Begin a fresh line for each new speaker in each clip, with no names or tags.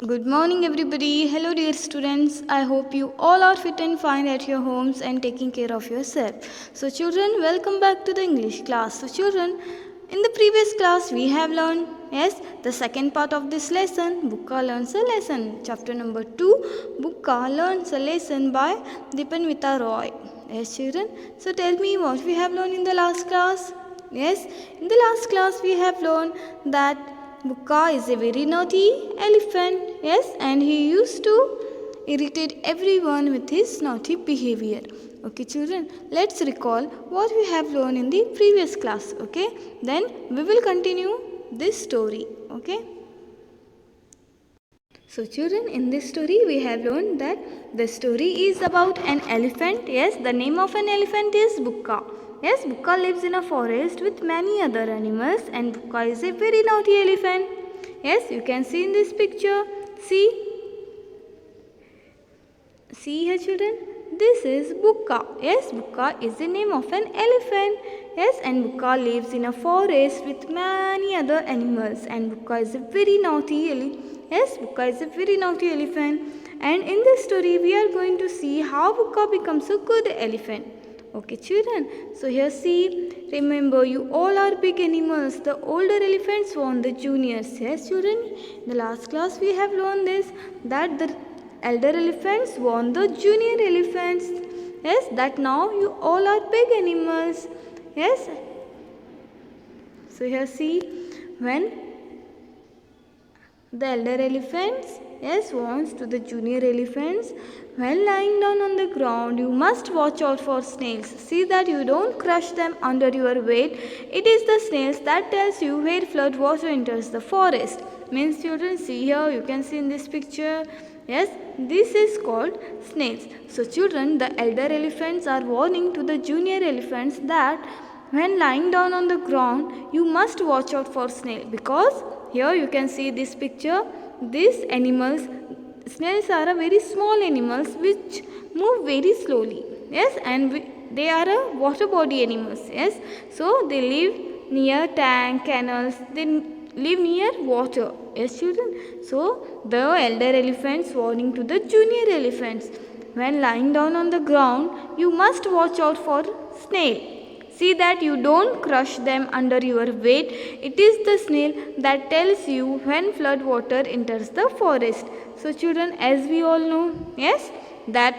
Good morning, everybody. Hello, dear students. I hope you all are fit and fine at your homes and taking care of yourself. So, children, welcome back to the English class. So, children, in the previous class, we have learned, yes, the second part of this lesson, Bukka Learns a Lesson. Chapter number 2, Bukka Learns a Lesson by Dipanvita Roy. Yes, children. So, tell me what we have learned in the last class. Yes, in the last class, we have learned that Bukka is a very naughty elephant, yes, and he used to irritate everyone with his naughty behavior. Okay, children, let's recall what we have learned in the previous class. Okay, then we will continue this story. Okay. So, children, in this story, we have learned that the story is about an elephant. Yes, the name of an elephant is Bukka. Yes, Bukka lives in a forest with many other animals, and Bukka is a very naughty elephant. Yes, you can see in this picture. See here, children. This is Bukka. Yes, Bukka is the name of an elephant. Yes, and Bukka lives in a forest with many other animals, and Bukka is a very naughty elephant. Yes, Bukka is a very naughty elephant. And in this story, we are going to see how Bukka becomes a good elephant. Okay, children. So here see, remember you all are big animals. The older elephants want the juniors. Yes, children. In the last class, we have learned this, that the elder elephants want the junior elephants. Yes, that now you all are big animals. Yes. So here see, when the elder elephants, yes, wants to the junior elephants, when lying down on the ground, you must watch out for snails. See that you don't crush them under your weight. It is the snails that tells you where flood water enters the forest. Means, children, see here, you can see in this picture. Yes, this is called snails. So, children, the elder elephants are warning to the junior elephants that when lying down on the ground, you must watch out for snail, because here you can see this picture. These animals, snails are a very small animals which move very slowly. Yes, and they are a water body animals. Yes, so they live near tank, canals. They live near water. Yes, children. So the elder elephants warning to the junior elephants, when lying down on the ground, you must watch out for snail. See that you don't crush them under your weight. It is the snail that tells you when flood water enters the forest. So, children, as we all know, yes, that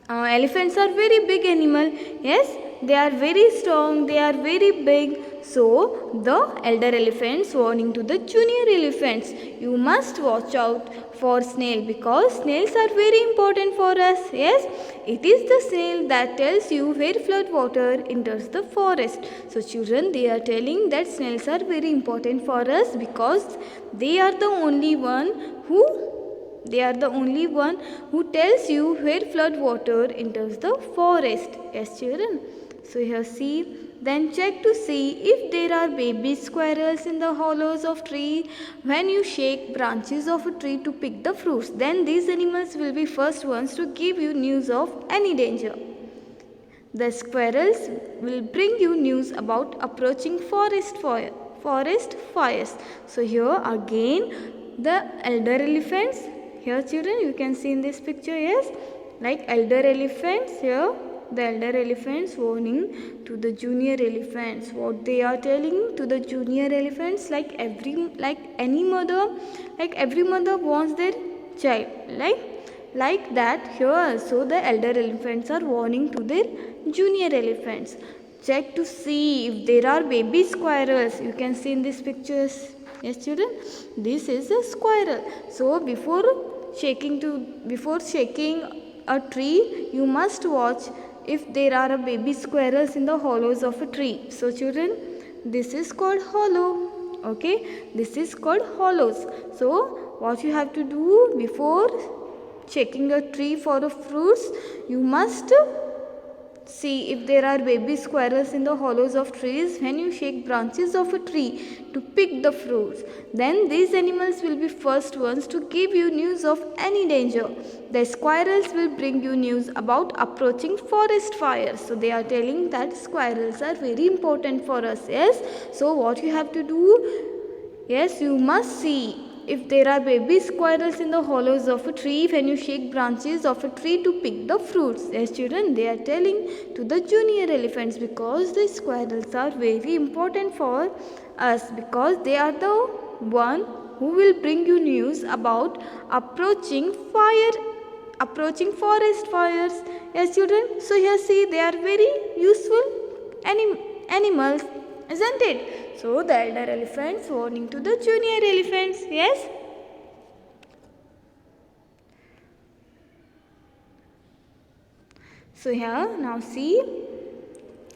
elephants are very big animal. Yes, they are very strong, they are very big. So, the elder elephants warning to the junior elephants, you must watch out for snail, because snails are very important for us. Yes, it is the snail that tells you where flood water enters the forest. So, children, they are telling that snails are very important for us, because they are the only one who tells you where flood water enters the forest. Yes, children. So here see, then check to see if there are baby squirrels in the hollows of tree. When you shake branches of a tree to pick the fruits, then these animals will be first ones to give you news of any danger. The squirrels will bring you news about approaching forest fires. So here again the elder elephants. Here, children, you can see in this picture, yes, like elder elephants. Here the elder elephants warning to the junior elephants. What they are telling to the junior elephants, like every mother wants their child, like that. Here also the elder elephants are warning to their junior elephants. Check to see if there are baby squirrels. You can see in these pictures. Yes, children, this is a squirrel. So before shaking a tree, you must watch if there are a baby squirrels in the hollows of a tree. So, children, this is called hollow. Okay, this is called hollows. So what you have to do before checking a tree for the fruits, you must see if there are baby squirrels in the hollows of trees when you shake branches of a tree to pick the fruits. Then these animals will be first ones to give you news of any danger. The squirrels will bring you news about approaching forest fires. So they are telling that squirrels are very important for us. Yes. So what you have to do? Yes, you must see if there are baby squirrels in the hollows of a tree, when you shake branches of a tree to pick the fruits. Yes, children, they are telling to the junior elephants, because the squirrels are very important for us, because they are the one who will bring you news about approaching forest fires. Yes, children, so here see, they are very useful animals, isn't it? So the elder elephants warning to the junior elephants. Yes. So here now see,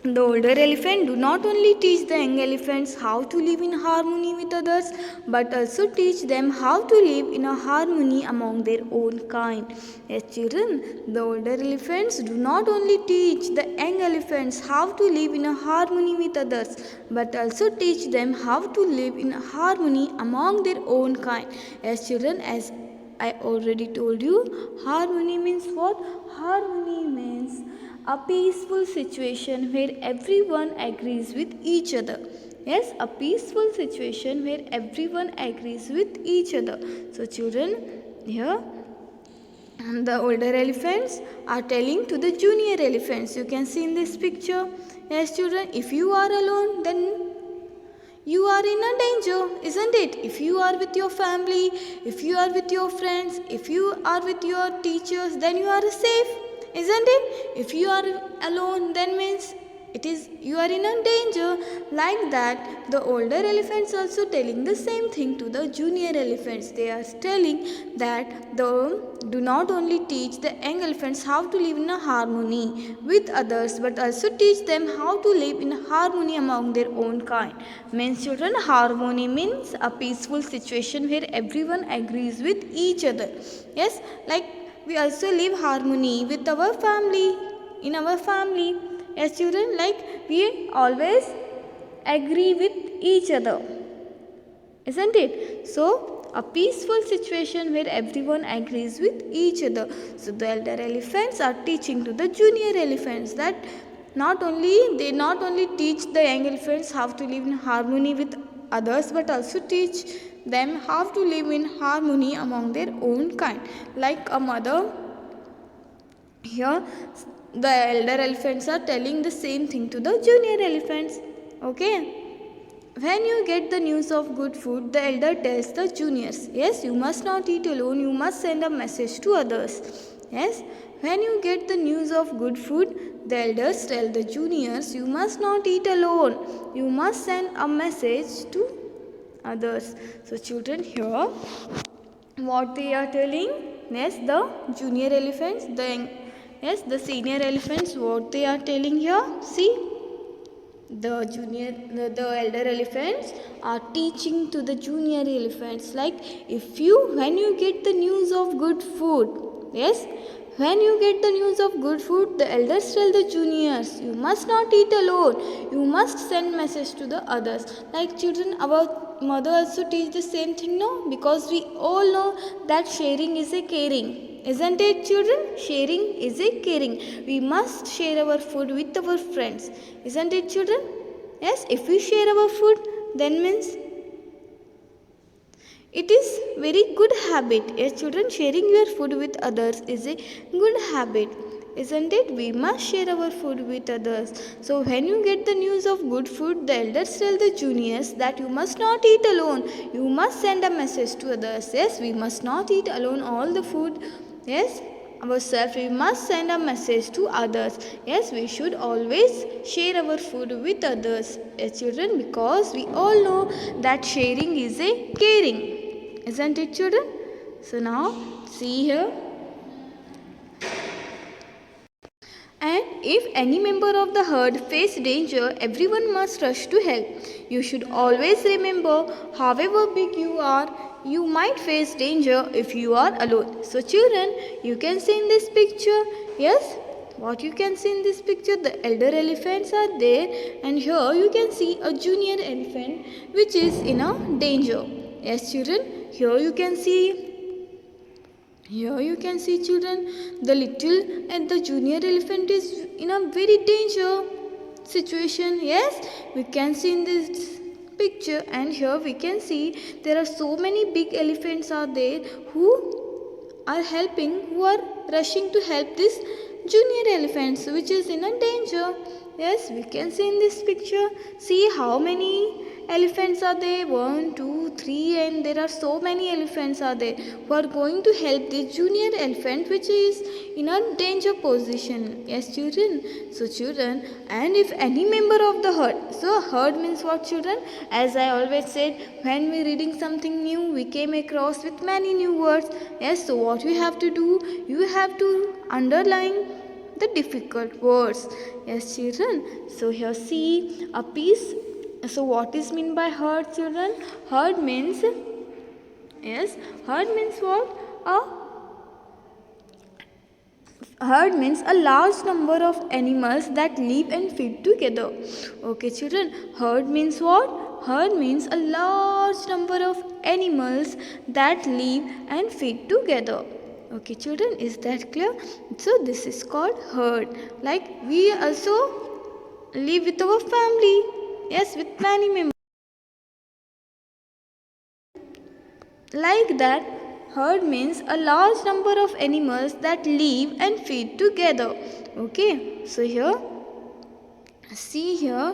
the older elephant do not only teach the young elephants how to live in harmony with others, but also teach them how to live in a harmony among their own kind. Yes, children, the older elephants do not only teach the young elephants how to live in a harmony with others, but also teach them how to live in harmony among their own kind. Yes, children, as I already told you, harmony means what? Harmony means a peaceful situation where everyone agrees with each other. Yes, a peaceful situation where everyone agrees with each other. So children, here the older elephants are telling to the junior elephants. You can see in this picture. Yes, children, if you are alone, then you are in a danger, isn't it? If you are with your family, if you are with your friends, if you are with your teachers, then you are safe, isn't it? If you are alone, then means it is you are in a danger. Like that, the older elephants also telling the same thing to the junior elephants. They are telling that do not only teach the young elephants how to live in a harmony with others, but also teach them how to live in harmony among their own kind. Means children, harmony means a peaceful situation where everyone agrees with each other. Yes, like we also live harmony with our family, in our family. Yes, children, like we always agree with each other, isn't it? So a peaceful situation where everyone agrees with each other. So the elder elephants are teaching to the junior elephants that not only teach the young elephants how to live in harmony with others, but also teach them how to live in harmony among their own kind. Like a mother, here the elder elephants are telling the same thing to the junior elephants. Okay. When you get the news of good food, the elder tells the juniors, yes, you must not eat alone, you must send a message to others. Yes, when you get the news of good food, the elders tell the juniors, you must not eat alone, you must send a message to others. So children, here what they are telling, yes, the junior elephants, the senior elephants, what they are telling here, see. The elder elephants are teaching to the junior elephants, like when you get the news of good food, yes, when you get the news of good food, the elders tell the juniors, you must not eat alone, you must send message to the others. Like children, our mother also teach the same thing, no? Because we all know that sharing is a caring. Isn't it, children? Sharing is a caring. We must share our food with our friends. Isn't it, children? Yes, if we share our food, then means it is very good habit. Yes, children, sharing your food with others is a good habit. Isn't it? We must share our food with others. So when you get the news of good food, the elders tell the juniors that you must not eat alone. You must send a message to others. Yes, we must not eat alone all the food. Yes, ourselves, we must send a message to others. Yes, we should always share our food with others. Yes, children, because we all know that sharing is a caring. Isn't it, children? So now, see here. And if any member of the herd face danger, everyone must rush to help. You should always remember, however big you are, you might face danger if you are alone. So children, you can see in this picture, yes, what you can see in this picture, the elder elephants are there, and here you can see a junior elephant which is in a danger. Yes, children, here you can see children, the little and the junior elephant is in a very danger situation. Yes, we can see in this picture, and here we can see there are so many big elephants are there who are helping, who are rushing to help this junior elephants which is in a danger. Yes, we can see in this picture. See how many elephants are there. 1, 2, 3, and there are so many elephants are there who are going to help this junior elephant which is in a danger position. Yes, children. So children, and if any member of the herd, so herd means what, children? As I always said, when we reading something new, we came across with many new words. Yes, so what we have to do? You have to underline the difficult words. Yes, children. So here see a piece. So what is mean by herd, children? Herd means, yes, herd means what? Herd means a large number of animals that live and feed together. Okay, children. Herd means what? Herd means a large number of animals that live and feed together. Okay, children, is that clear? So this is called herd. Like we also live with our family. Yes, with many members. Like that, herd means a large number of animals that live and feed together. Okay, so here, see here,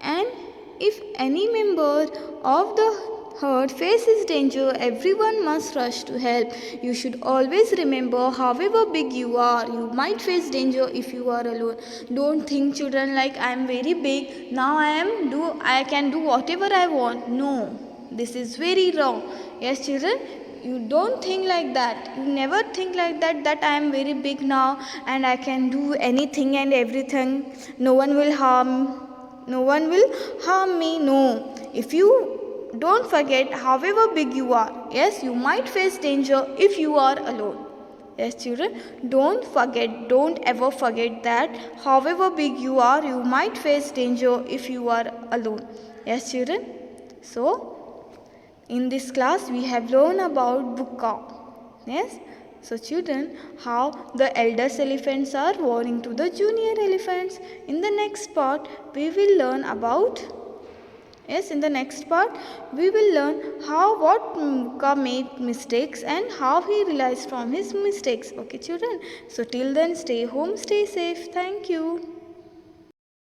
and if any member of the herd faces danger, everyone must rush to help. You should always remember, however big you are, you might face danger if you are alone. Don't think, children, like I am very big, now I can do whatever I want. No, this is very wrong. Yes, children, you don't think like that. You never think like that I am very big now and I can do anything and everything. No one will harm me. No. If you don't forget, however big you are, yes, you might face danger if you are alone. Yes, children, don't ever forget that however big you are, you might face danger if you are alone. Yes, children. So, in this class, we have learned about Bukka. Yes. So, children, how the eldest elephants are warning to the junior elephants. In the next part, we will learn about. Yes, in the next part, we will learn what Bukka made mistakes and how he realized from his mistakes. Okay, children. So, till then, stay home, stay safe. Thank you.